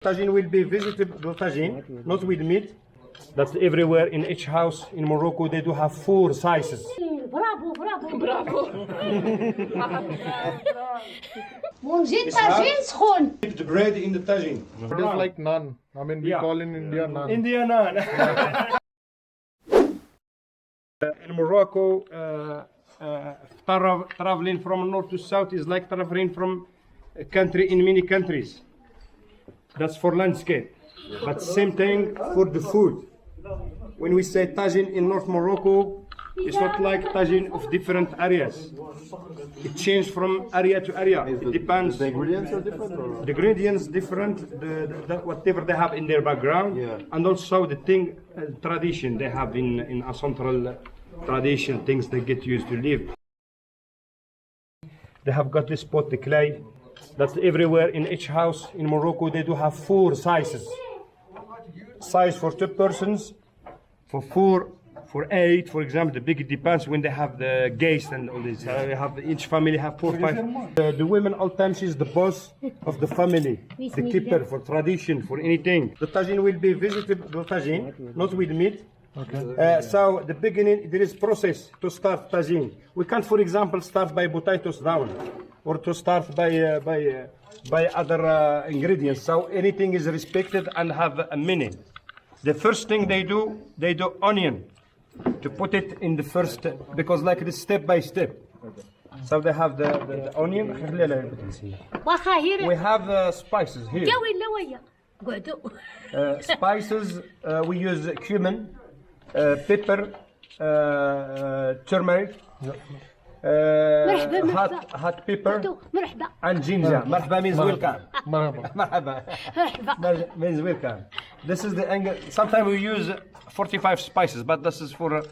Tagine will be vegetable tagine, not with meat. That's everywhere in each house in Morocco. They do have 4 sizes. برافو برافو برافو ونجي طاجين سخون. The bread in the tagine. It is like naan. I mean, we Yeah. call in India naan. India naan. In Morocco, traveling from north to south is like traveling from a country in many countries. That's for landscape, but same thing for the food. When we say tagine in North Morocco, it's not like tagine of different areas. It changes from area to area. It depends. The ingredients are different? Or? The ingredients different, whatever they have in their background, and also the thing, tradition they have in a central tradition, things they get used to live. They have got this pot, the clay, that's everywhere in each house in Morocco. They do have 4 sizes. Size for 2 persons, for 4, for 8, for example. The big depends when they have the guests and all this. They have each family have 4, 5. The women all time she's the boss of the family, the keeper for tradition, for anything. The tagine will be vegetable tagine, not with meat. Okay. So the beginning there is process to start tagine. We can't, for example, start by potatoes down, or to start by other ingredients. So anything is respected and have a meaning. The first thing they do onion, to put it in the first, because like this step by step. So they have the onion. We have spices here. Spices, we use cumin, pepper, turmeric, hot pepper, and ginger. Marhaba means welcome. Marhaba means welcome. This is the angle. Sometimes we use 45 spices, but this is for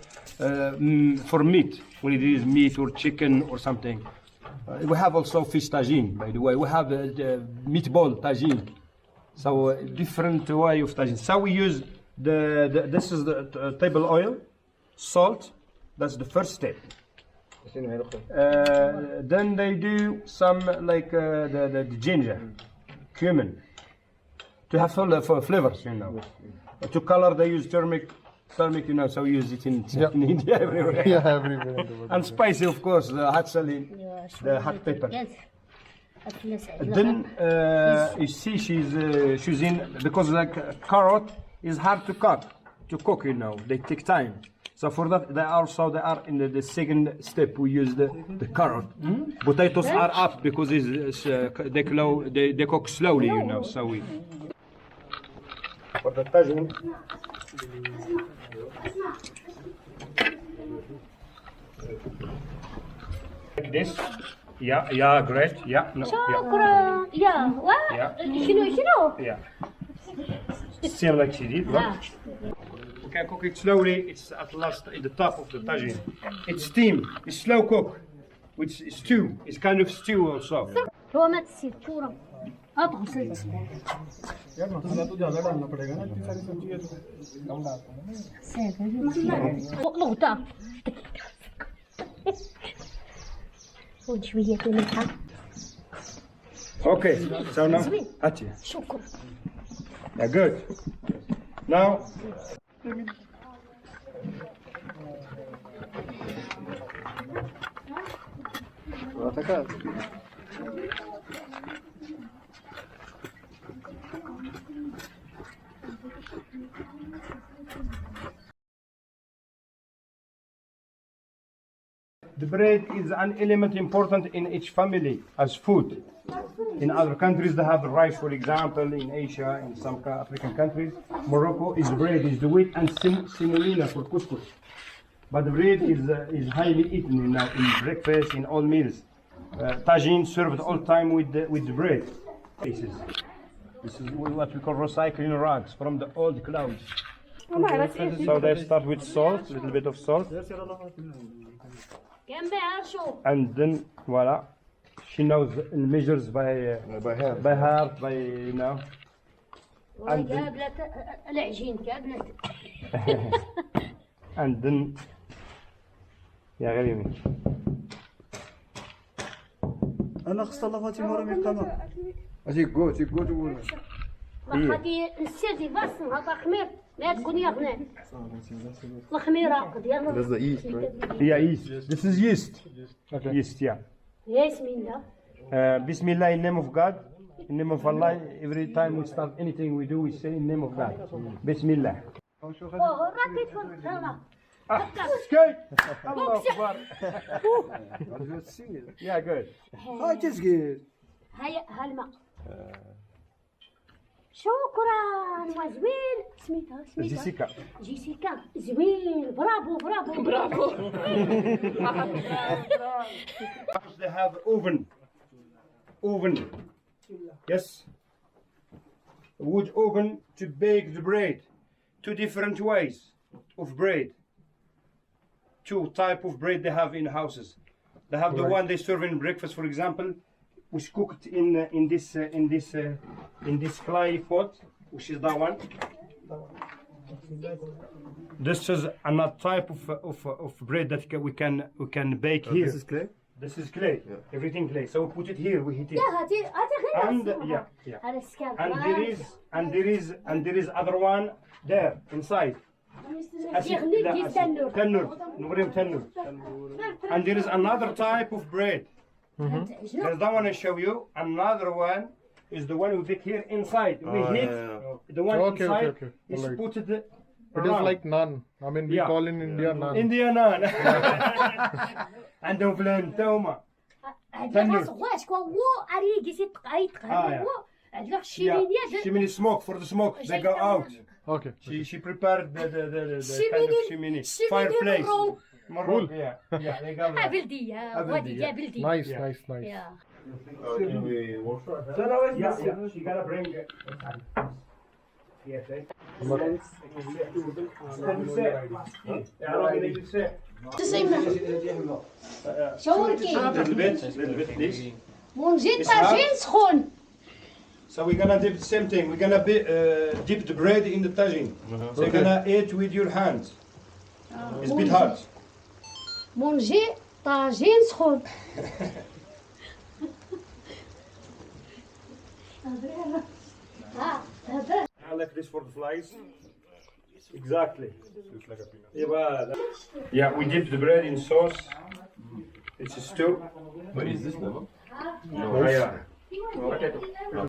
meat. When it is meat or chicken or something. We have also fish tagine, by the way. We have meatball tagine. So different way of tagine. So we use this is the table oil, salt. That's the first step. Then they do some like the ginger, cumin, to have full flavors, you know. To color they use turmeric, you know, so we use it in India everywhere. Yeah, everywhere. And spicy, of course, the hot saline, the hot pepper. Then you see she's in, because like carrot is hard to cook, you know. They take time. So for that, they are in the second step. We use the carrot. Potatoes are up because they cook slowly, you know. So we for the tagine. Like this. Yeah, great. Yeah, no. شكرا. يا شنو Yeah. Same like she did, right? We can cook it slowly. It's at last at the top of the tagine. It's steam. It's slow cook. Which is stew. It's kind of stew also. تومات السيتورة أطعم سلس لغطة وشوية ملح. Okay, so now, Hachi. شكرا. Yeah, good. Now, the bread is an element important in each family as food. In other countries, they have rice, for example, in Asia, in some African countries. Morocco is bread, is the wheat, and semolina for couscous. But the bread is highly eaten in breakfast, in all meals. Tagine served all time with the bread. This is what we call recycling rags from the old clothes. So they start with salt, a little bit of salt. And then, voila. She knows and measures by heart, you know. And then, يا غريمي. أنا خص الله فاطمة راه مقامة. خاطي نسيتي بس هذا خمير لا تكون يا غنى الخميرة ديال That's the yeast, right? Yeah, yeast. This is yeast. Okay. Yeast, yeah. يا بسم الله Bismillah, in name of God, in name of Allah. Every time we start anything we do, we say in name of God. Bismillah. اوه راكي تفرق تما Skate! Allah Akbar. Yeah, good. هيا هالماء شكرا وزوين سميتها Jessica. جيسيكا زوين برافو برافو برافو They have oven. Oven. Yes. Wood oven to bake the bread. Two different ways of bread. Two type of bread they have in houses. They have the one they serve in breakfast, for example, which cooked in this clay pot, which is that one. This is another type of bread that we can bake here. This is clay? This is clay. Everything clay. So we put it here. We heat it. يا هاتي And هاتي yeah. هذا السكان And there is other one there inside. يغلي كيف التنور تنور. نوريهم تنور. And there is another type of bread. There's that one I show you. Another one is the one we bake here inside. We heat the one Okay, inside. okay. Is Alright. put it. It is like naan. I mean, we Yeah. call in India naan. India naan. عندهم فلان توما. هذا صغار شكون هو اريكي سي تقايط يا. هو هذوك الشيمينيات Chimney smoke for the smoke. They go out. Okay. She prepared the kind of chimney fireplace. Morocco, yeah, they got that. بلدية وادي يا بلدي Nice, Yeah. nice, nice. يا Yeah, she gotta bring it. Yes, شاوركي little bit, please. ونجي طاجين سخون So we're gonna do the same thing. We're gonna dip the bread in the tagine. So you're gonna eat with your hands. It's a bit hard. ونجي طاجين سخون I like this for the flies. Exactly. Yeah, we dip the bread in sauce. It's a stew. What is this now? Yeah.